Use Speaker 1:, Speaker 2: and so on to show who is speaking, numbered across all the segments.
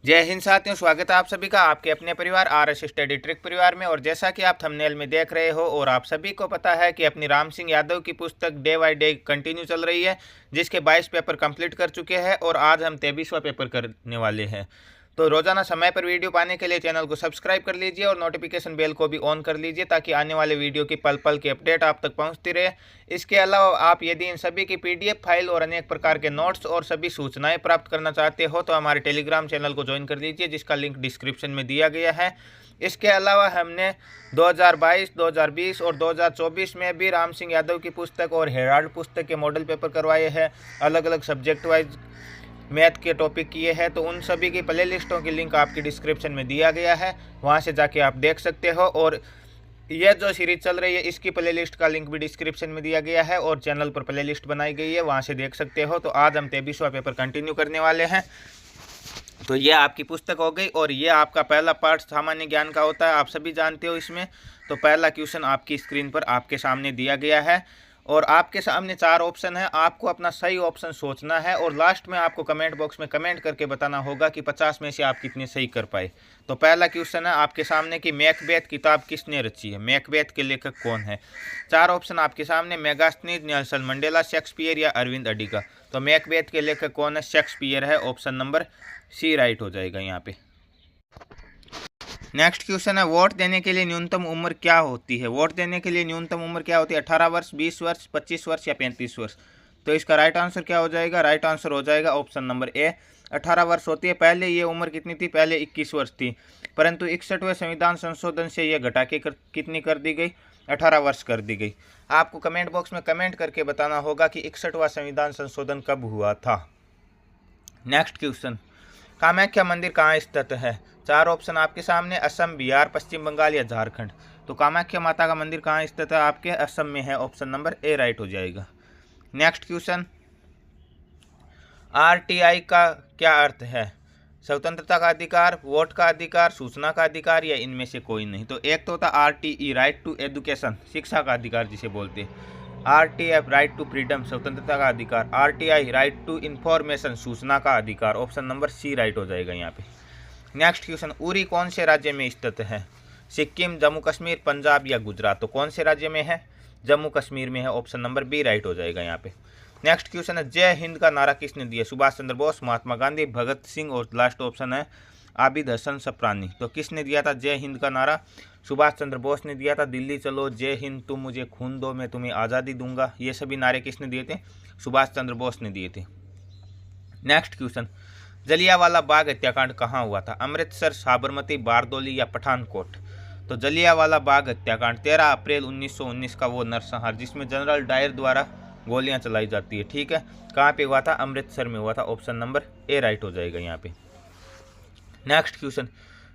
Speaker 1: जय हिंद साथियों, स्वागत है आप सभी का आपके अपने परिवार RS स्टडी ट्रिक परिवार में। और जैसा कि आप थंबनेल में देख रहे हो और आप सभी को पता है कि अपनी राम सिंह यादव की पुस्तक डे बाय डे कंटिन्यू चल रही है, जिसके 22 पेपर कंप्लीट कर चुके हैं और आज हम 23वां पेपर करने वाले हैं। तो रोजाना समय पर वीडियो पाने के लिए चैनल को सब्सक्राइब कर लीजिए और नोटिफिकेशन बेल को भी ऑन कर लीजिए ताकि आने वाले वीडियो की पल पल की अपडेट आप तक पहुंचती रहे। इसके अलावा आप यदि इन सभी की PDF फाइल और अनेक प्रकार के नोट्स और सभी सूचनाएं प्राप्त करना चाहते हो तो हमारे टेलीग्राम चैनल को ज्वाइन कर लीजिए, जिसका लिंक डिस्क्रिप्शन में दिया गया है। इसके अलावा हमने 2022, 2020 और 2024 में भी राम सिंह यादव की पुस्तक और हेराल्ड पुस्तक के मॉडल पेपर करवाए हैं। अलग अलग सब्जेक्ट वाइज मैथ के टॉपिक किए हैं, तो उन सभी की प्ले लिस्टों की लिंक आपकी डिस्क्रिप्शन में दिया गया है, वहां से जाके आप देख सकते हो। और यह जो सीरीज चल रही है इसकी प्ले लिस्ट का लिंक भी डिस्क्रिप्शन में दिया गया है और चैनल पर प्ले लिस्ट बनाई गई है, वहां से देख सकते हो। तो आज हम 23वां पेपर कंटिन्यू करने वाले हैं। तो ये आपकी पुस्तक हो गई और ये आपका पहला पार्ट सामान्य ज्ञान का होता है, आप सभी जानते हो इसमें। तो पहला क्वेश्चन आपकी स्क्रीन पर आपके सामने दिया गया है और आपके सामने 4 ऑप्शन है। आपको अपना सही ऑप्शन सोचना है और लास्ट में आपको कमेंट बॉक्स में कमेंट करके बताना होगा कि 50 में से आप कितने सही कर पाए। तो पहला क्वेश्चन है आपके सामने कि मैकबेथ किताब किसने रची है, मैकबेथ के लेखक कौन है। 4 ऑप्शन आपके सामने, मेगास्थनीज, नेल्सन मंडेला, शेक्सपियर या अरविंद अडिगा। तो मैकबेथ के लेखक कौन है, शेक्सपियर है। ऑप्शन नंबर सी राइट हो जाएगा यहाँ पे। नेक्स्ट क्वेश्चन है वोट देने के लिए न्यूनतम उम्र क्या होती है। वोट देने के लिए न्यूनतम उम्र क्या होती है, 18 वर्ष, 20 वर्ष, 25 वर्ष या 35 वर्ष। तो इसका राइट आंसर क्या हो जाएगा, राइट आंसर हो जाएगा ऑप्शन नंबर ए, 18 वर्ष होती है। पहले ये उम्र कितनी थी, पहले 21 वर्ष थी, परंतु 61वें संविधान संशोधन से ये घटा के कितनी कर दी गई, 18 वर्ष कर दी गई। आपको कमेंट बॉक्स में कमेंट करके बताना होगा कि 61वां संविधान संशोधन कब हुआ था। नेक्स्ट क्वेश्चन, कामाख्या मंदिर कहाँ स्थित है। 4 ऑप्शन आपके सामने, असम, बिहार, पश्चिम बंगाल या झारखंड। तो कामाख्या माता का मंदिर कहाँ स्थित है, आपके असम में है। ऑप्शन नंबर ए राइट हो जाएगा। नेक्स्ट क्वेश्चन, RTI का क्या अर्थ है, स्वतंत्रता का अधिकार, वोट का अधिकार, सूचना का अधिकार या इनमें से कोई नहीं। तो एक तो होता RTE, राइट टू एजुकेशन, शिक्षा का अधिकार जिसे बोलते हैं। RTF, राइट टू फ्रीडम, स्वतंत्रता का अधिकार। RTI, राइट टू इंफॉर्मेशन, सूचना का अधिकार। ऑप्शन नंबर सी राइट हो जाएगा यहाँ पे। नेक्स्ट क्वेश्चन, उरी कौन से राज्य में स्थित है, सिक्किम, जम्मू कश्मीर, पंजाब या गुजरात। तो कौन से राज्य में है, जम्मू कश्मीर में है। ऑप्शन नंबर बी राइट हो जाएगा यहाँ पे। नेक्स्ट क्वेश्चन है जय हिंद का नारा किसने दिया, सुभाष चंद्र बोस, महात्मा गांधी, भगत सिंह और लास्ट ऑप्शन है आबिद हसन सप्रानी। तो किसने दिया था जय हिंद का नारा, सुभाष चंद्र बोस ने दिया था। दिल्ली चलो, जय हिंद, तुम मुझे खून दो मैं तुम्हें आज़ादी दूंगा, ये सभी नारे किसने दिए थे, सुभाष चंद्र बोस ने दिए थे। नेक्स्ट क्वेश्चन, जलियांवाला बाग हत्याकांड कहाँ हुआ था, अमृतसर, साबरमती, बारदोली या पठानकोट। तो जलियांवाला बाग हत्याकांड 13 अप्रैल 1919 का वो नरसंहार जिसमें जनरल डायर द्वारा गोलियां चलाई जाती है, ठीक है, कहाँ पे हुआ था, अमृतसर में हुआ था। ऑप्शन नंबर ए राइट हो जाएगा यहाँ पे। नेक्स्ट क्वेश्चन,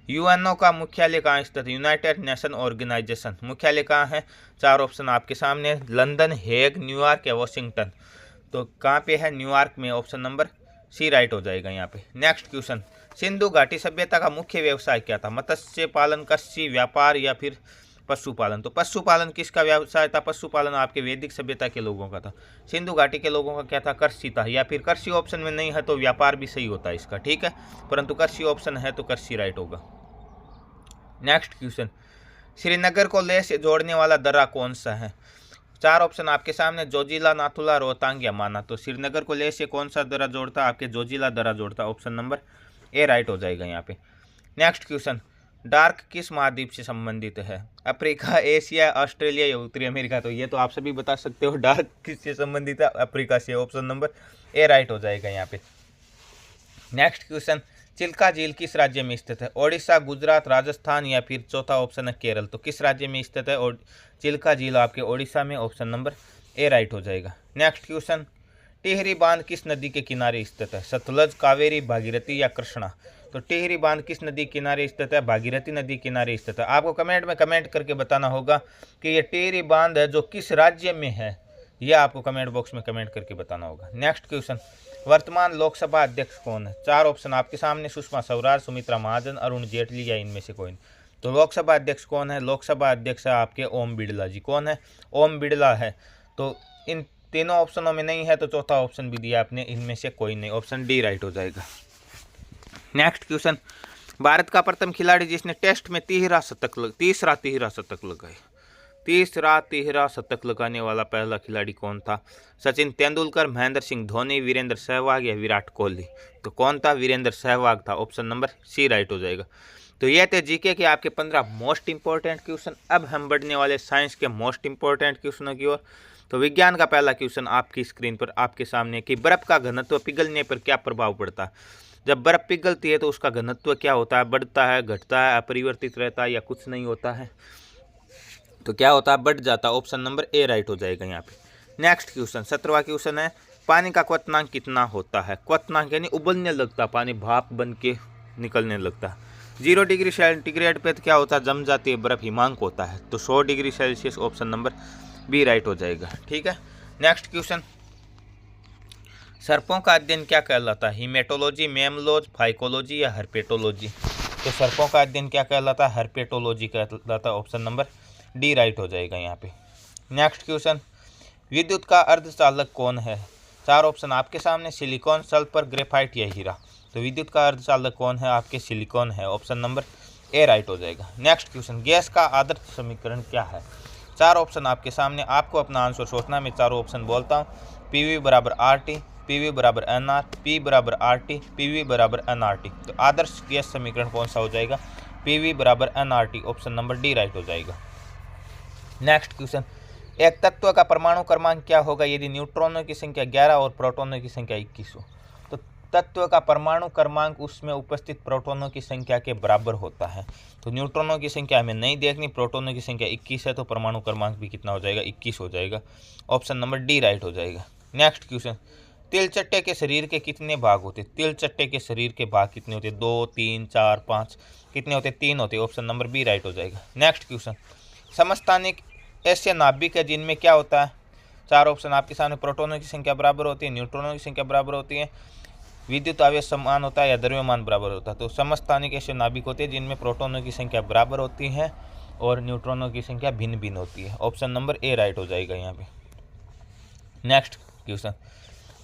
Speaker 1: UNO का मुख्यालय कहाँ स्थित है, यूनाइटेड नेशन ऑर्गेनाइजेशन, मुख्यालय कहाँ है। 4 ऑप्शन आपके सामने, लंदन, हेग, न्यूयॉर्क या वॉशिंगटन। तो कहाँ पे है, न्यूयॉर्क में। ऑप्शन नंबर सी राइट हो जाएगा यहाँ पे। नेक्स्ट क्वेश्चन, सिंधु घाटी सभ्यता का मुख्य व्यवसाय क्या था, मत्स्य पालन, कृषि, व्यापार या फिर पशुपालन। तो पशुपालन किसका व्यवसाय था, पशुपालन आपके वैदिक सभ्यता के लोगों का था। सिंधु घाटी के लोगों का क्या था, कृषि था, या फिर कृषि ऑप्शन में नहीं है तो व्यापार भी सही होता है इसका, ठीक है, परंतु कृषि ऑप्शन है तो कृषि राइट होगा। नेक्स्ट क्वेश्चन, श्रीनगर को लेह से जोड़ने वाला दर्रा कौन सा है। 4 ऑप्शन आपके सामने, जोजिला, नाथुला, रोहतांग या माना। तो श्रीनगर को लेह से कौन सा दर्रा जोड़ता, आपके जोजिला दर्रा जोड़ता। ऑप्शन नंबर ए राइट हो जाएगा यहाँ पे। नेक्स्ट क्वेश्चन, डार्क किस महाद्वीप से संबंधित है, अफ्रीका, एशिया, ऑस्ट्रेलिया या उत्तरी अमेरिका। तो ये तो आप सभी बता सकते हो, डार्क किससे संबंधित है, अफ्रीका से। ऑप्शन नंबर ए राइट हो जाएगा यहाँ पे। नेक्स्ट क्वेश्चन, चिल्का झील किस राज्य में स्थित है, ओडिशा, गुजरात, राजस्थान या फिर चौथा ऑप्शन है केरल। तो किस राज्य में स्थित है, और चिल्का झील आपके ओडिशा में। ऑप्शन नंबर ए राइट हो जाएगा। नेक्स्ट क्वेश्चन, टिहरी बांध किस नदी के किनारे स्थित है, सतलज, कावेरी, भागीरथी या कृष्णा। तो टिहरी बांध किस नदी किनारे स्थित है, भागीरथी नदी किनारे स्थित है। आपको कमेंट में कमेंट करके बताना होगा कि ये टिहरी बांध है जो किस राज्य में है, यह आपको कमेंट बॉक्स में कमेंट करके बताना होगा। नेक्स्ट क्वेश्चन, वर्तमान लोकसभा अध्यक्ष कौन है। 4 ऑप्शन आपके सामने, सुषमा स्वराज, सुमित्रा महाजन, अरुण जेटली या इनमें से कोई। तो लोकसभा अध्यक्ष कौन है, लोकसभा अध्यक्ष है आपके ओम बिड़ला जी। कौन है, ओम बिड़ला है। तो इन तीनों ऑप्शनों में नहीं है तो चौथा ऑप्शन भी दिया आपने, इनमें से कोई नहीं। ऑप्शन डी राइट हो जाएगा। नेक्स्ट क्वेश्चन, भारत का प्रथम खिलाड़ी जिसने टेस्ट में तीसरा तिहरा शतक लगाने वाला पहला खिलाड़ी कौन था? सचिन तेंदुलकर, महेंद्र सिंह धोनी, वीरेंद्र सहवाग या विराट कोहली? तो कौन था? वीरेंद्र सहवाग था। ऑप्शन नंबर सी राइट हो जाएगा। तो ये थे जीके के आपके 15 मोस्ट इंपॉर्टेंट क्वेश्चन। अब हम बढ़ने वाले साइंस के मोस्ट इंपॉर्टेंट क्वेश्चनों की ओर। तो विज्ञान का पहला क्वेश्चन आपकी स्क्रीन पर आपके सामने कि बर्फ का घनत्व पिघलने पर क्या प्रभाव पड़ता है? जब बर्फ पिघलती है तो उसका घनत्व क्या होता है? बढ़ता है, घटता है, अपरिवर्तित रहता है या कुछ नहीं होता है? तो क्या होता है? बढ़ जाता है। ऑप्शन नंबर ए राइट हो जाएगा यहाँ पे। नेक्स्ट क्वेश्चन 17वां क्वेश्चन है, पानी का क्वथनांक कितना होता है? क्वथनांक यानी उबलने लगता, पानी भाप बन के निकलने लगता है। 0 डिग्री सेंटीग्रेड पे तो क्या होता है? जम जाती है बर्फ, हिमांक होता है। तो 100 degree Celsius option number B right हो जाएगा। ठीक है। नेक्स्ट क्वेश्चन, सर्पों का अध्ययन क्या कहलाता है? हीमेटोलॉजी, मैमोलॉजी, फाइकोलॉजी या हर्पेटोलॉजी? तो सर्पों का अध्ययन क्या कहलाता है? हर्पेटोलॉजी कहलाता है। ऑप्शन नंबर डी राइट हो जाएगा यहाँ पे। नेक्स्ट क्वेश्चन, विद्युत का अर्धचालक कौन है? 4 ऑप्शन आपके सामने, सिलिकॉन, सल्फर, ग्रेफाइट या हीरा? तो विद्युत का अर्धचालक कौन है? आपके सिलिकॉन है। ऑप्शन नंबर ए राइट हो जाएगा। नेक्स्ट क्वेश्चन, गैस का आदर्श समीकरण क्या है? 4 ऑप्शन आपके सामने, आपको अपना आंसर सोचना। मैं चारों ऑप्शन बोलता हूँ। पीवी बराबर आरटी, पीवी बराबर एनआर, पी बराबर आरटी, पीवी बराबर एनआरटी। तो आदर्श गैस समीकरण कौन सा हो जाएगा? पीवी बराबर NRT. Option number D right हो जाएगा। नेक्स्ट क्वेश्चन, एक तत्व का परमाणु क्रमांक क्या होगा यदि न्यूट्रॉनों की संख्या 11 और प्रोटॉनों की संख्या 21 हो? तो तत्व का परमाणु क्रमांक उसमें उपस्थित प्रोटॉनों की संख्या के बराबर होता है। तो न्यूट्रॉनों की संख्या हमें नहीं देखनी, प्रोटॉनों की संख्या 21 है, तो परमाणु क्रमांक भी कितना हो जाएगा? 21 हो जाएगा। ऑप्शन नंबर डी राइट हो जाएगा। नेक्स्ट क्वेश्चन, तिलचट्टे के शरीर के कितने भाग होते? तिलचट्टे के शरीर के भाग कितने होते? 2, 3, 4, 5? कितने होते? 3 होते। ऑप्शन नंबर बी राइट हो जाएगा। नेक्स्ट क्वेश्चन, समस्थानिक ऐसे नाभिक है जिनमें क्या होता है? 4 ऑप्शन आपके सामने, प्रोटॉनों की संख्या बराबर होती है, न्यूट्रॉनों की संख्या बराबर होती है, विद्युत आवेश समान होता है या द्रव्यमान बराबर होता है? तो समस्थानिक ऐसे नाभिक होते हैं जिनमें प्रोटॉनों की संख्या बराबर होती है और न्यूट्रॉनों की संख्या भिन्न भिन्न होती है। ऑप्शन नंबर ए राइट हो जाएगा यहाँ पे। Next question,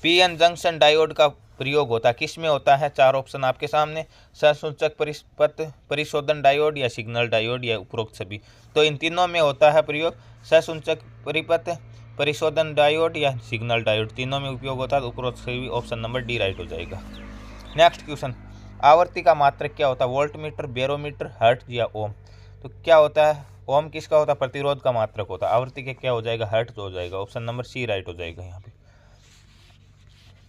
Speaker 1: PN junction diode का प्रयोग होता है किस में होता है? 4 ऑप्शन आपके सामने, संसूचक परिपथ, परिशोधन डायोड या सिग्नल डायोड या उपरोक्त सभी? तो इन तीनों में होता है प्रयोग। संसूचक परिपथ, परिशोधन डायोड या सिग्नल डायोड, तीनों में उपयोग होता है। तो उपरोक्त सभी ऑप्शन नंबर डी राइट हो जाएगा। नेक्स्ट क्वेश्चन, आवृत्ति का मात्रक क्या होता है? वोल्टमीटर, बैरोमीटर, हर्ट्ज या ओम? तो क्या होता है? ओम किसका होता है? प्रतिरोध का मात्रक होता है। आवृत्ति के क्या हो जाएगा? हर्ट्ज हो जाएगा। ऑप्शन नंबर सी राइट हो जाएगा यहाँ पे।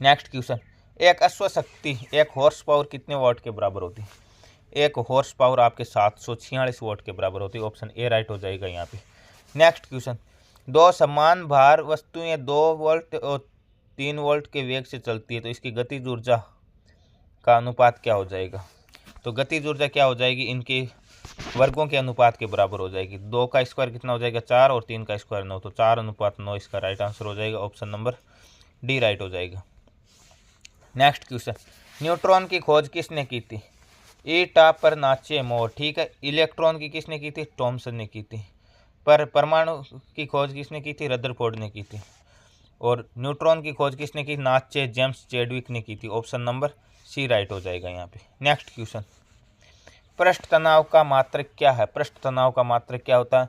Speaker 1: नेक्स्ट क्वेश्चन, एक अश्वशक्ति, एक हॉर्स पावर कितने वाट के बराबर होती है? एक हॉर्स पावर आपके 746 वाट के बराबर होती है। ऑप्शन ए राइट हो जाएगा यहाँ पे। नेक्स्ट क्वेश्चन, 2 समान भार वस्तुएं 2 वोल्ट और 3 वोल्ट के वेग से चलती है तो इसकी गतिज ऊर्जा का अनुपात क्या हो जाएगा? तो गतिज ऊर्जा क्या हो जाएगी? इनके वर्गों के अनुपात के बराबर हो जाएगी। 2 का स्क्वायर कितना हो जाएगा? 4 और 3 का स्क्वायर 9, तो 4:9 इसका राइट आंसर हो जाएगा। ऑप्शन नंबर डी राइट हो जाएगा। नेक्स्ट क्वेश्चन, न्यूट्रॉन की खोज किसने की थी? ई टॉप पर नाचे मोर। ठीक है। इलेक्ट्रॉन की किसने की थी? थॉमसन ने की थी। पर परमाणु की खोज किसने की थी? रदरफोर्ड ने की थी। और न्यूट्रॉन की खोज किसने की? नाचे जेम्स चैडविक ने की थी। ऑप्शन नंबर सी राइट हो जाएगा यहाँ पे। नेक्स्ट क्वेश्चन, पृष्ठ तनाव का मात्रक क्या है? पृष्ठ तनाव का मात्रक क्या होता है?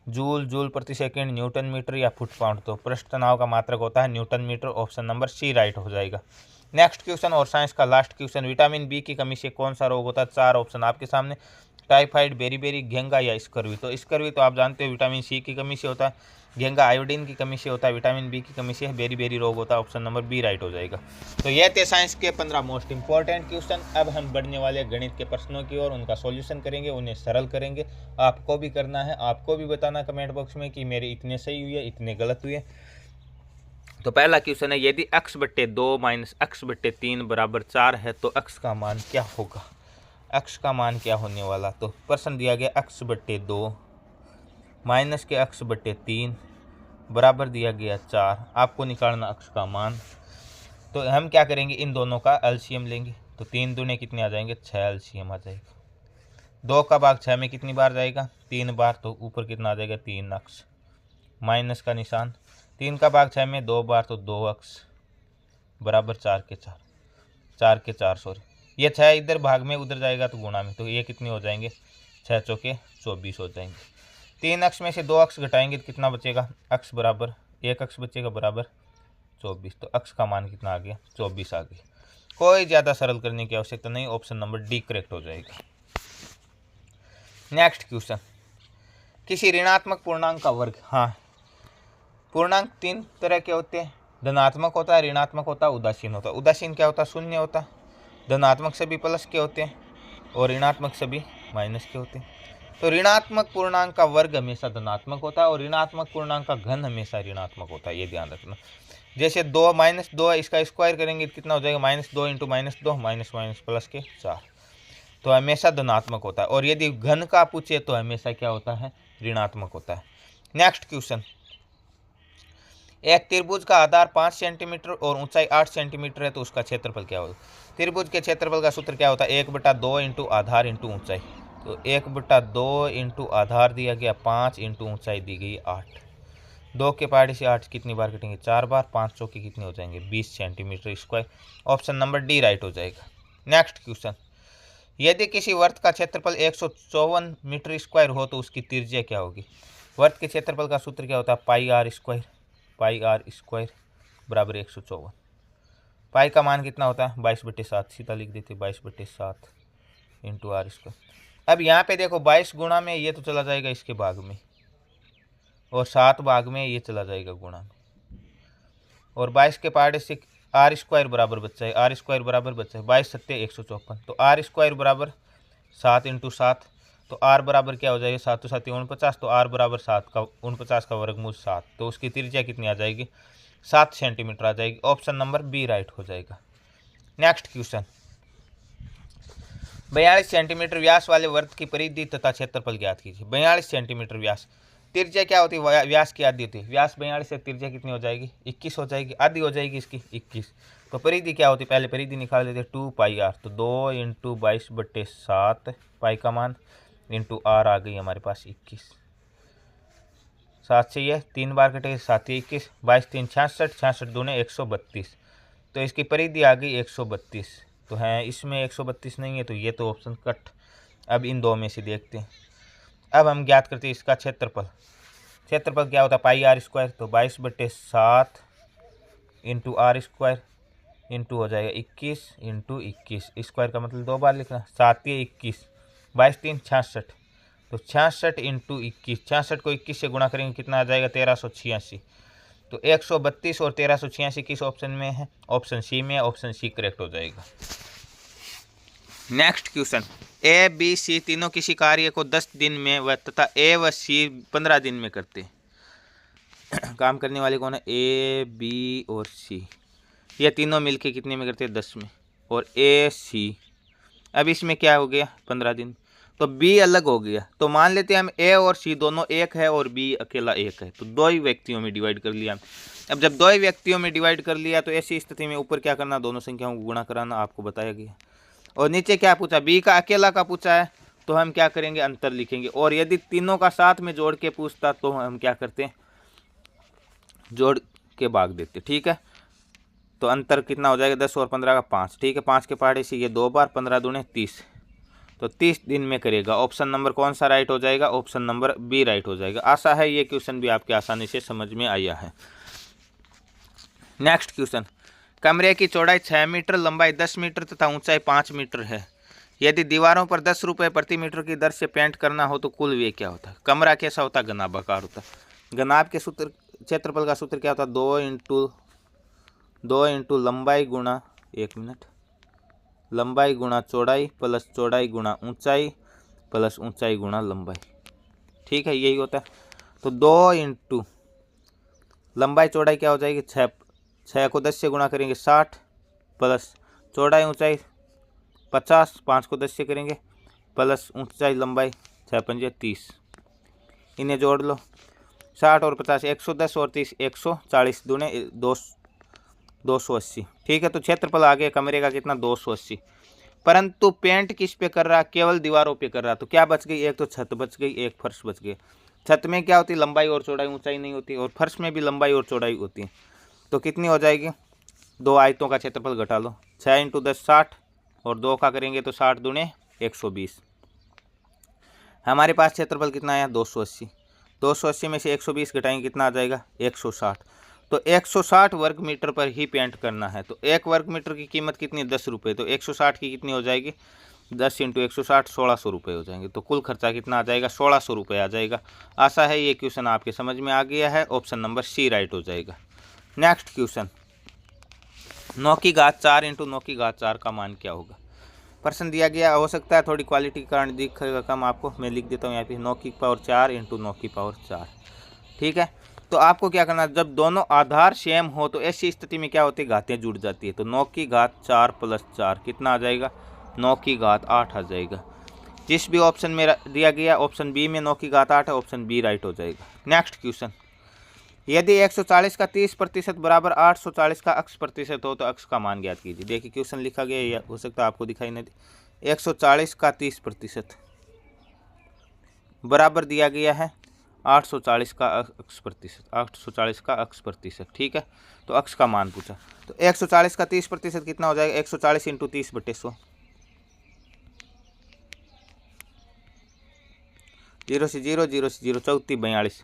Speaker 1: जूल, जूल प्रति सेकंड, न्यूटन मीटर या फुट पाउंड? तो पृष्ठ तनाव का मात्रक होता है newton metre. Option number C right हो जाएगा। नेक्स्ट क्वेश्चन और साइंस का लास्ट क्वेश्चन, विटामिन बी की कमी से कौन सा रोग होता है? 4 ऑप्शन आपके सामने, टाइफाइड, बेरीबेरी, घेंगा या स्कर्वी? तो स्कर्वी तो आप जानते हो विटामिन सी की कमी से होता है, घेंगा आयोडीन की कमी से होता है, विटामिन बी की कमी से बेरीबेरी रोग होता है। ऑप्शन नंबर बी राइट हो जाएगा। तो ये थे साइंस के 15 मोस्ट इंपॉर्टेंट क्वेश्चन। अब हम बढ़ने वाले गणित के प्रश्नों की ओर, उनका सॉल्यूशन करेंगे, उन्हें सरल करेंगे। आपको भी करना है, आपको भी बताना कमेंट बॉक्स में कि मेरे इतने सही हुए, इतने गलत हुए। तो पहला क्वेश्चन है, यदि x/2 - x/3 बराबर 4 है तो x का मान क्या होगा? x का मान क्या होने वाला? तो प्रश्न दिया गया x/2 माइनस के x/3 बराबर दिया गया 4। आपको निकालना x का मान। तो हम क्या करेंगे? इन दोनों का एलसीएम लेंगे। तो 3 दूने कितने आ जाएंगे? 6 एलसीएम आ जाएगा। 2 का भाग 6 में कितनी बार जाएगा? 3 बार। तो ऊपर कितना आ जाएगा? 3x, माइनस का निशान। 3 का भाग 6 में 2 बार, तो 2x बराबर 4 के 4 सॉरी ये 6 इधर भाग में उधर जाएगा तो गुणा में, तो ये कितने हो जाएंगे 6 चौके 24 हो जाएंगे। 3 अक्ष में से 2 अक्ष घटाएंगे तो कितना बचेगा, अक्ष बराबर 1 अक्ष बचेगा बराबर 24, तो अक्ष का मान कितना आ गया 24 आ गया। कोई ज़्यादा सरल करने की आवश्यकता नहीं, ऑप्शन नंबर डी करेक्ट हो जाएगा। नेक्स्ट क्वेश्चन, किसी ऋणात्मक पूर्णांक का वर्ग। हाँ, पूर्णांक 3 तरह के होते हैं, धनात्मक होता है, ऋणात्मक होता है, उदासीन होता है। उदासीन क्या होता है, शून्य होता है। धनात्मक सभी प्लस के होते हैं और ऋणात्मक सभी माइनस के होते हैं। तो ऋणात्मक पूर्णांक का वर्ग हमेशा धनात्मक होता है और ऋणात्मक पूर्णांक का घन हमेशा ऋणात्मक होता है, ये ध्यान रखना। जैसे 2 - 2 इसका स्क्वायर करेंगे तो कितना हो जाएगा, -2 × -2 माइनस माइनस प्लस के 4, तो हमेशा धनात्मक होता है। और यदि घन का पूछे तो हमेशा क्या होता है, ऋणात्मक होता है। नेक्स्ट क्वेश्चन, एक त्रिभुज का आधार 5 सेंटीमीटर और ऊंचाई 8 सेंटीमीटर है तो उसका क्षेत्रफल क्या होगा। त्रिभुज के क्षेत्रफल का सूत्र क्या होता है, 1/2 × आधार × ऊंचाई। तो 1/2 × आधार दिया गया 5 × ऊंचाई दी गई 8। 2 के पहाड़ी से 8 कितनी बार कटेंगे, 4 बार। 5 चौके कितने हो जाएंगे, 20 centimetre square. Option number D right हो जाएगा। नेक्स्ट क्वेश्चन, यदि किसी वर्त का क्षेत्रफल 154 मीटर स्क्वायर हो तो उसकी त्रिज्या क्या होगी। वर्त के क्षेत्रफल का सूत्र क्या होता है, πr²। πr² बराबर 154। पाई का मान कितना होता है, 22/7। सीधा लिख देते 22/7 × r²। अब यहाँ पे देखो 22 गुणा में ये तो चला जाएगा इसके भाग में, और 7 भाग में ये चला जाएगा गुणा में, और 22 के पहाड़े से r² बराबर बच्चा है, r² बराबर बच्चा है 22 × 7 = 154। तो r² बराबर 7 × 7, तो r बराबर क्या हो जाएगा, 7 × 7 = 49, तो r बराबर 7 का 49 का वर्गमूल 7, तो उसकी त्रिज्या कितनी आ जाएगी, 7 सेंटीमीटर आ जाएगी। ऑप्शन नंबर बी राइट हो जाएगा। नेक्स्ट क्वेश्चन, 42 सेंटीमीटर व्यास वाले वर्त की परिधि तथा क्षेत्रफल ज्ञात कीजिए। 42 सेंटीमीटर व्यास, त्रिज्या क्या होती है, व्यास की आधी होती है। व्यास 42 से त्रिज्या कितनी हो जाएगी, 21 हो जाएगी, आधी हो जाएगी इसकी 21। तो परिधि क्या होती है, पहले परिधि निकाल देते 2πr, तो 2 × 22/7 पाई का मान इंटू r आ गई हमारे पास 21। 7 से ये 3 बार कटेगी, 7 × 21, 22 × 3 = 66, 66 दूने 132, तो इसकी परिधि आ गई 132। तो है इसमें 132 नहीं है, तो ये तो ऑप्शन कट। अब इन दो में से देखते हैं। अब हम ज्ञात करते हैं इसका क्षेत्रफल। क्षेत्रफल क्या होता है, πr², तो 22/7 × r² इंटू हो जाएगा 21 × 21, स्क्वायर का मतलब 2 बार लिखना, 7 × 21, 22 × 3 = 66, तो 66 × 21, 66 को 21 से गुणा करेंगे कितना आ जाएगा, 1386। तो 132 और 1386 किस ऑप्शन में है, ऑप्शन सी में है, ऑप्शन सी करेक्ट हो जाएगा। Next question, A B C तीनों किसी कार्य को 10 दिन में व तथा ए व सी 15 दिन में करते हैं। काम करने वाले कौन है, ए बी और सी, ये तीनों मिलके कितने में करते हैं, 10 में, और ए सी। अब इसमें क्या हो गया, 15 दिन, तो बी अलग हो गया। तो मान लेते हैं हम ए और सी दोनों एक है और बी अकेला एक है, तो 2 ही व्यक्तियों में डिवाइड कर लिया। अब जब 2 ही व्यक्तियों में डिवाइड कर लिया तो ऐसी स्थिति में ऊपर क्या करना, दोनों संख्याओं को गुणा कराना, आपको बताया गया। और नीचे क्या पूछा, बी का अकेला का पूछा है, तो हम क्या करेंगे, अंतर लिखेंगे। और यदि तीनों का साथ में जोड़ के पूछता तो हम क्या करते, जोड़ के भाग देते, ठीक है। तो अंतर कितना हो जाएगा, 10 और 15 का 5, ठीक है। 5 के पहाड़े से ये 2 बार, 15 दूने 30, तो 30 दिन में करेगा। ऑप्शन नंबर कौन सा राइट हो जाएगा, ऑप्शन नंबर बी राइट हो जाएगा। आशा है ये क्वेश्चन भी आपके आसानी से समझ में आया है। नेक्स्ट क्वेश्चन, कमरे की चौड़ाई 6 मीटर, लंबाई 10 मीटर तथा ऊंचाई 5 मीटर है। यदि दीवारों पर 10 रुपये प्रति मीटर की दर से पेंट करना हो तो कुल व्यय क्या होता है। कमरा कैसा होता है, घनाभाकार होता है। घनाभ के सूत्र, क्षेत्रफल का सूत्र क्या होता है, 2 × लंबाई गुणा 1 मिनट, लंबाई गुणा चौड़ाई प्लस चौड़ाई गुणा ऊंचाई प्लस ऊंचाई गुणा लंबाई, ठीक है, यही होता है। तो 2 × लंबाई चौड़ाई क्या हो जाएगी, 6 को 10 से गुणा करेंगे 60, प्लस चौड़ाई ऊंचाई 50, 5 को 10 से करेंगे, प्लस ऊंचाई लंबाई 6 × 5 = 30, इन्हें जोड़ लो, 60 और 50 110 और 30 140 दूने 280, ठीक है। तो क्षेत्रफल आ गया कमरे का कितना, 280। परंतु पेंट किस पे कर रहा, केवल दीवारों पे कर रहा, तो क्या बच गई, एक तो छत बच गई, एक फर्श बच गया। छत में क्या होती, लंबाई और चौड़ाई, ऊंचाई नहीं होती, और फर्श में भी लंबाई और चौड़ाई होती है। तो कितनी हो जाएगी, 2 आयतों का क्षेत्रफल घटा लो, 6 × 10 60, और 2 का करेंगे तो 60 दूने 120। हमारे पास क्षेत्रफल कितना आया 280। 280 में से 120 घटाएंगे कितना आ जाएगा 160। तो 160 वर्ग मीटर पर ही पेंट करना है। तो 1 वर्ग मीटर की कीमत कितनी है 10 रुपये। तो 160 की कितनी हो जाएगी 10 × 160 1600 रुपये हो जाएंगे। तो कुल खर्चा कितना आ जाएगा 1600 रुपये आ जाएगा। आशा है ये क्वेश्चन आपके समझ में आ गया है। ऑप्शन नंबर सी राइट हो जाएगा। नेक्स्ट क्वेश्चन 9 की घात 4 × 9 की घात 4 का मान क्या होगा। प्रश्न दिया गया, हो सकता है थोड़ी क्वालिटी के कारण दिखेगा कम आपको, मैं लिख देता हूँ यहाँ पे 9 की पावर 4 × 9 की पावर 4। ठीक है, तो आपको क्या करना है, जब दोनों आधार सेम हो तो ऐसी स्थिति में क्या होती है घातें जुड़ जाती है। तो 9 की घात 4 + 4 कितना आ जाएगा 9 की घात 8 आ जाएगा। जिस भी ऑप्शन में दिया गया ऑप्शन बी में 9 की घात 8 है, ऑप्शन बी राइट हो जाएगा। नेक्स्ट क्वेश्चन, यदि 140 का 30% बराबर 840 का अक्ष प्रतिशत हो तो अक्ष का मान ज्ञात कीजिए। देखिए क्वेश्चन लिखा गया या हो सकता है आपको दिखाई नहीं दे। 140 का 30% बराबर दिया गया है 840 का अक्ष प्रतिशत, 840 का अक्ष प्रतिशत। ठीक है, तो अक्ष का मान पूछा। तो 140 का 30% कितना हो जाएगा 140 × 30/100, 0 से 0 0 से 0 34 42।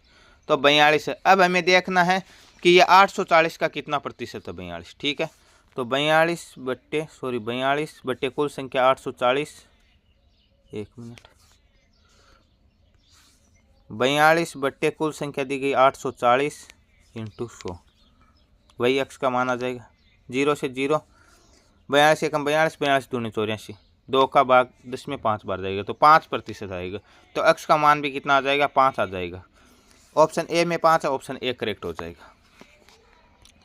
Speaker 1: तो 42 है। अब हमें देखना है कि ये 840 का कितना प्रतिशत है 42। ठीक है, तो 42 बट्टे कुल संख्या 840, 1 मिनट, 42 बट्टे कुल संख्या दी गई 840 × 100, वही अक्ष का मान आ जाएगा। 0 से 0 42 एकम 42, 42 दूनी 84, 2 का भाग 10 में 5 बार जाएगा तो 5% आएगा। तो अक्ष का मान भी कितना आ जाएगा 5 आ जाएगा। ऑप्शन ए में 5 है, ऑप्शन ए करेक्ट हो जाएगा।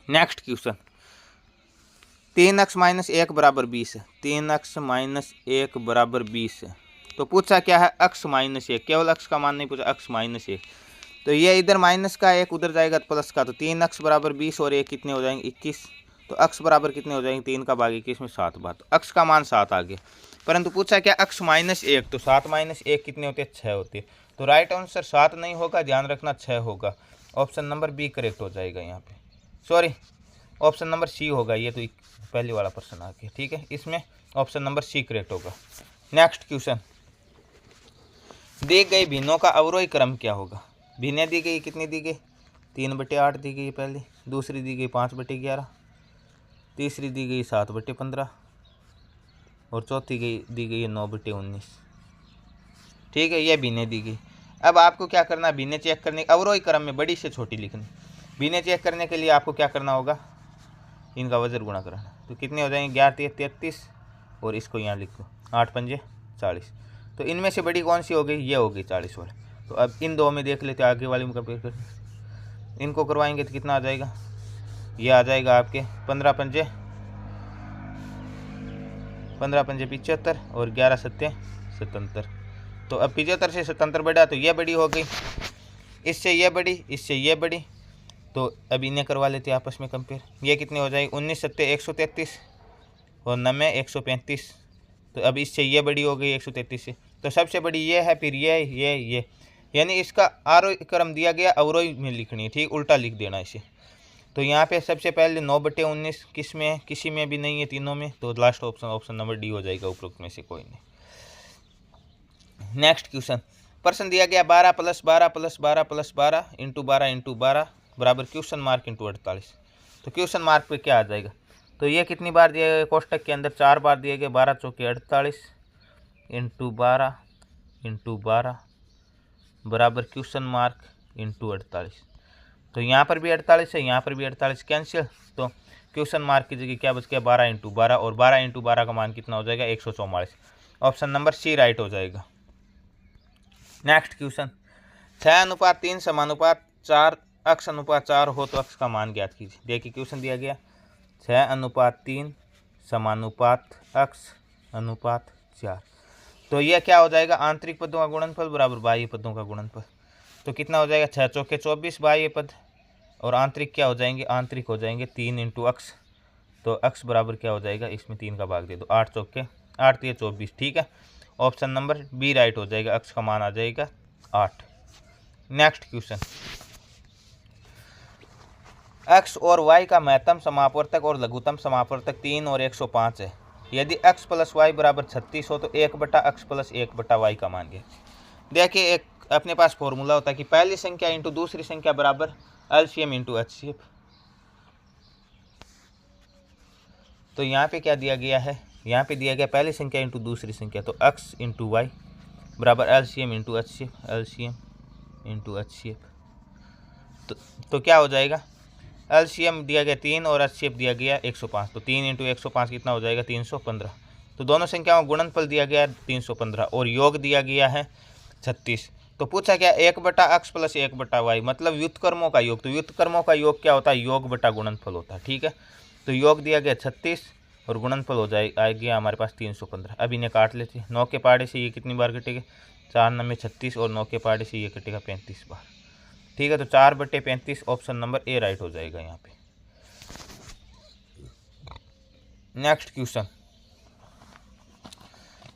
Speaker 1: नेक्स्ट क्वेश्चन, 3x - 1 = 20 है। 3x - 1 = 20 है। तो पूछा क्या है x - 1, केवल x का मान नहीं पूछा, x - 1। तो ये इधर माइनस का 1 उधर जाएगा प्लस का, तो 3x = 20 और 1 कितने हो जाएंगे 21। तो x बराबर कितने हो जाएंगे 3 का भाग 21 में 7 बार। तो x का मान 7 आ गया। परंतु पूछा क्या x - 1, तो 7 - 1 कितने होते हैं 6 होते हैं। तो राइट आंसर 7 नहीं होगा, ध्यान रखना 6 होगा। ऑप्शन नंबर बी करेक्ट हो जाएगा यहाँ पे, सॉरी ऑप्शन नंबर सी होगा। ये तो पहले वाला प्रश्न आ गया। ठीक है, इसमें ऑप्शन नंबर सी करेक्ट होगा। नेक्स्ट क्वेश्चन, दी गई भिन्नों का अवरोही क्रम क्या होगा। भिन्नें दी गई कितनी दी गई 3/8 दी गई पहली, दूसरी दी गई 5/11, तीसरी दी गई 7/15 और चौथी दी गई 9/19। ठीक है, ये भिन्नें दी गई। अब आपको क्या करना है, भिन्नें चेक करने, अवरोही क्रम में बड़ी से छोटी लिखनी। भिन्नें चेक करने के लिए आपको क्या करना होगा, इनका वजन गुणा कराना। तो कितने हो जाएंगे 11 × 33 और इसको यहाँ लिख लो 8 × 5 = 40। तो इनमें से बड़ी कौन सी हो गई, ये हो गई 40 वाली। तो अब इन दो में देख लेते हैं, आगे वाले में कंपेयर कर, इनको करवाएंगे तो कितना आ जाएगा, ये आ जाएगा आपके 15 × 5 = 75 और 11 × 7 = 77। तो अब 75 से 77 बढ़ा तो ये बड़ी हो गई, इससे ये बड़ी, इससे ये बड़ी। तो अब इन्हें करवा लेते हैं आपस में कंपेयर। ये कितने हो जाएगी 19 × 7 = 133 और 9 × 135। तो अब इससे ये बड़ी हो गई 133 से। तो सबसे बड़ी ये है, फिर ये, यानी इसका आरोही क्रम दिया गया अवरोही में लिखनी है। ठीक, उल्टा लिख देना इसे। तो यहाँ पे सबसे पहले 9/19 किस में है, किसी में भी नहीं है, तीनों में। तो लास्ट ऑप्शन नंबर डी हो जाएगा, उपरोक्त में से कोई नहीं। नेक्स्ट क्वेश्चन, प्रश्न दिया गया 12 + 12 + 12 + 12 × 12 × 12 बराबर क्वेश्चन मार्क × 48। तो क्वेश्चन मार्क पे क्या आ जाएगा, तो ये कितनी बार दिया गया कोष्टक के अंदर 4 बार दिए गए, 12 × 4 = 48 × 12 × 12 बराबर क्वेश्चन मार्क × 48। तो यहाँ पर भी 48 है, यहाँ पर भी 48, कैंसिल। तो क्वेश्चन मार्क की जगह क्या बच गया 12 × 12 और 12 × 12 का मान कितना हो जाएगा 144। ऑप्शन नंबर सी राइट हो जाएगा। नेक्स्ट क्वेश्चन, 6:3 = 4 अक्ष अनुपात 4 हो तो अक्ष का मान ज्ञात कीजिए। देखिए क्वेश्चन दिया गया 6:3 = अक्ष अनुपात 4। तो यह क्या हो जाएगा, आंतरिक पदों का गुणनफल बराबर बाह्य पदों का गुणनफल। तो कितना हो जाएगा 6 × 4 = 24 बाह्य पद और आंतरिक क्या हो जाएंगे, आंतरिक हो जाएंगे 3 × अक्ष। तो अक्ष बराबर क्या हो जाएगा, इसमें 3 का भाग दे दो, 8 × 4 = 8 × 3 = 24। ठीक है, ऑप्शन नंबर बी राइट हो जाएगा, अक्ष का मान आ जाएगा 8। नेक्स्ट क्वेश्चन, x और y का महत्तम समापवर्तक और लघुत्तम समापवर्तक 3 और 105 है। यदि x प्लस वाई बराबर 36 हो तो 1/x प्लस 1/y का मान है। देखिए एक अपने पास फॉर्मूला होता है कि पहली संख्या इंटू दूसरी संख्या बराबर एलसीएम इंटू एचसीएफ। तो यहाँ पे क्या दिया गया है, यहाँ पे दिया गया पहली संख्या इंटू दूसरी संख्या, तो x इंटू वाई बराबर LCM into HCF, LCM into HCF. तो क्या हो जाएगा, एलसीएम दिया गया 3 और एचसीएफ दिया गया 105, तो 3 इंटू 105 कितना हो जाएगा 315। तो दोनों संख्याओं का गुणनफल दिया गया 315 और योग दिया गया है 36। तो पूछा क्या 1/x प्लस 1/y मतलब व्युत्क्रमों का योग। तो व्युत्क्रमों का योग क्या होता है, योग बटा गुणनफल होता है। ठीक है, तो योग दिया गया 36 और गुणनफल हो जाए आ गया हमारे पास 315। अब इन्हें काट लेते हैं। 9 के पहाड़े से ये कितनी बार कटेगा, 4 9 36 और 9 के पहाड़े से ये कटेगा 35 बार। ठीक है, तो 4/35 ऑप्शन नंबर ए राइट हो जाएगा यहाँ पे। नेक्स्ट क्वेश्चन,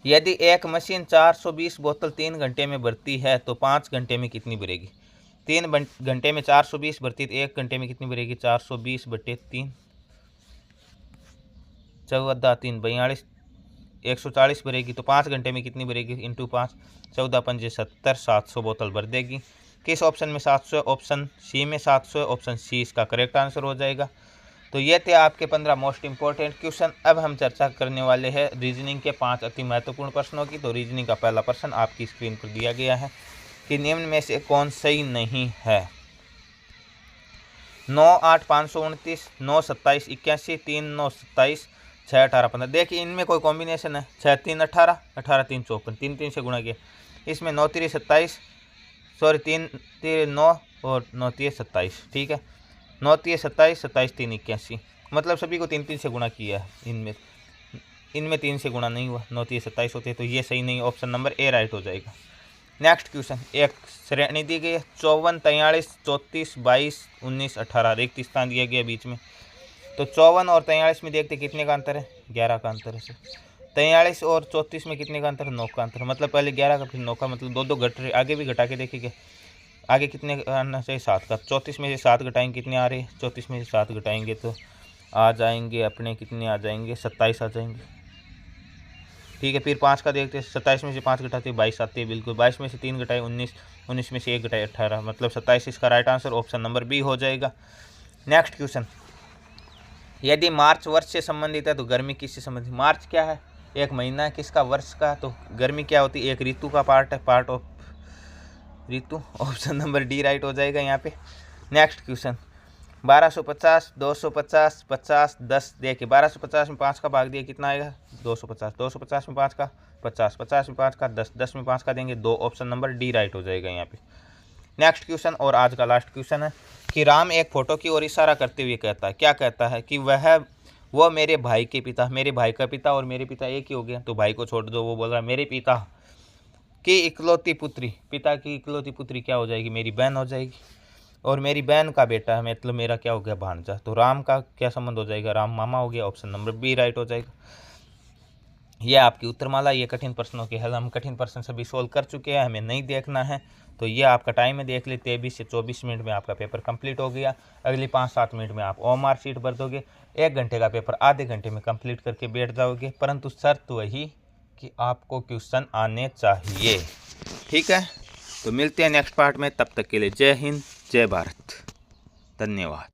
Speaker 1: यदि एक मशीन 420 बोतल 3 घंटे में भरती है तो 5 घंटे में कितनी भरेगी। 3 घंटे में 420 भरती है तो 1 घंटे में कितनी भरेगी, 420/3 14 3 42 140 भरेगी। तो 5 घंटे में कितनी भरेगी, इंटू 5 14 5 70 700 बोतल भर देगी। किस ऑप्शन में 700, ऑप्शन सी में 700, ऑप्शन सी इसका करेक्ट आंसर हो जाएगा। तो ये थे आपके 15 मोस्ट इंपॉर्टेंट क्वेश्चन। अब हम चर्चा करने वाले हैं रीजनिंग के 5 अति महत्वपूर्ण प्रश्नों की। तो रीजनिंग का पहला प्रश्न आपकी स्क्रीन पर दिया गया है कि निम्न में से कौन सही नहीं है। 9 8 529, 9 27 81, 3 9 27, 6 18 15। देखिए इनमें कोई कॉम्बिनेशन है, 6 3 18, 18 3 54, 3 3 से गुणा किया। इसमें 9 3 27, सॉरी 3 3 9 और 9 3 27। ठीक है, 9 3 27, 27 3 81, मतलब सभी को 3 3 से गुणा किया है। इनमें 3 से गुणा नहीं हुआ, 9 3 27 होते, तो ये सही नहीं, ऑप्शन नंबर ए राइट हो जाएगा। नेक्स्ट क्वेश्चन, एक श्रेणी दी गई है 54 43 34 22 19 18, रिक्त स्थान दिया गया बीच में। तो 54 और 43 में देखते कितने का अंतर है, 11 का अंतर है। 43 और 34 में कितने का अंतर है, 9 का अंतर। मतलब पहले 11 का फिर 9 का, मतलब दो घट रहे। आगे भी घटा के देखेंगे, आगे कितने आना चाहिए, 7 का। 34 में से 7 घटाएंगे कितने आ रहे हैं, 34 में से 7 घटाएंगे तो आ जाएंगे अपने कितने आ जाएंगे, 27 आ जाएंगे। ठीक है, फिर 5 का देखते हैं, 27 में से 5 घटाते 22 आते हैं बिल्कुल। 22 में से 3 घटाए 19, 19 में से 1 घटाए 18, मतलब 27 इसका right answer option number B हो जाएगा। नेक्स्ट क्वेश्चन, यदि मार्च वर्ष से संबंधित है तो गर्मी किससे संबंधित। मार्च क्या है, एक महीना है किसका, वर्ष का। तो गर्मी क्या होती है, एक ऋतु का पार्ट है, part of Ritu. Option number D right हो जाएगा यहाँ पे। Next question, 1250 250 50 10। देखिए 1250 में 5 का भाग दिया कितना आएगा, 250। 250 में 5 का 50, 50 में 5 का 10, 10 में 5 का देंगे 2, ऑप्शन नंबर डी राइट हो जाएगा यहाँ पे। नेक्स्ट क्वेश्चन और आज का लास्ट क्वेश्चन है कि राम एक फोटो की ओर इशारा करते हुए कहता है, क्या कहता है कि वो मेरे भाई के पिता, मेरे भाई का पिता और मेरे पिता एक ही हो गया। तो भाई को छोड़ दो, वो बोल रहा है मेरे पिता की इकलौती पुत्री, पिता की इकलौती पुत्री क्या हो जाएगी, मेरी बहन हो जाएगी। और मेरी बहन का बेटा है, मतलब मेरा क्या हो गया, भांजा। तो राम का क्या संबंध हो जाएगा, राम मामा हो गया, ऑप्शन नंबर बी राइट हो जाएगा। ये आपकी उत्तरमाला, ये कठिन प्रश्नों के हल। हम कठिन प्रश्न सभी सोल्व कर चुके हैं, हमें नहीं देखना है। तो ये आपका टाइम है, देख ले 23 से 24 मिनट में आपका पेपर कंप्लीट हो गया। अगली 5-7 मिनट में आप OMR शीट भर दोगे। 1 घंटे का पेपर आधे घंटे में कंप्लीट करके बैठ जाओगे, परंतु शर्त वही कि आपको क्वेश्चन आने चाहिए। ठीक है, तो मिलते हैं नेक्स्ट पार्ट में, तब तक के लिए जय हिंद जय भारत, धन्यवाद।